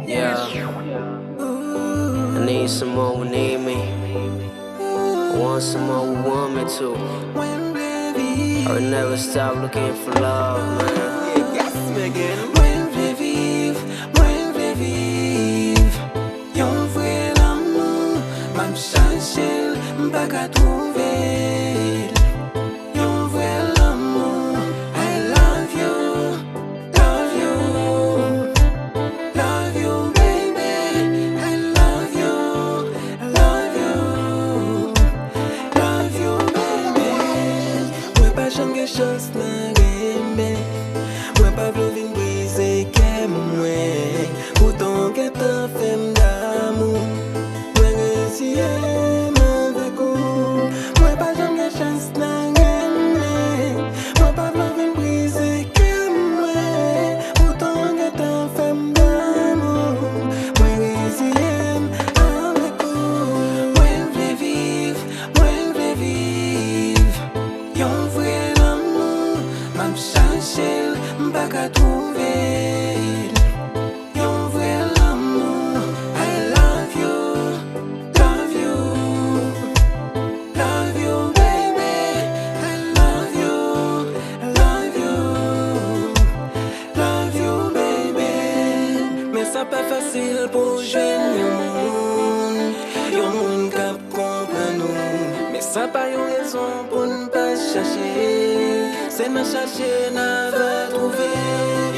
Yeah, I need someone who need me. I want someone who want me to. I would never stop looking for love, man. Vuelve vive, yon vre l'amour, m'am cherché m'baka trouver. Yon vre l'amour, I love you, love you, love you, baby. I love you, love you, love you, baby. Mwen pa jam gen chans nan reme, mwen pa vlo vin brise kem mwen. Pourtant que t'as fait d'amour, mwen resiyem avek ou. Mwen pa jam gen chans nan reme, mwen pa vlo vin brise kem mwen. Pourtant que t'as fait d'amour, mwen resiyem avek ou. Mwen vle viv, yon vre l'amour, m'am chache m'baka trouver. Ça pas facile pour jeune yon moun kap kompren nou. Mais ça pas yon raison pour ne pas chercher. C'est n'a chercher, n'a va trouver.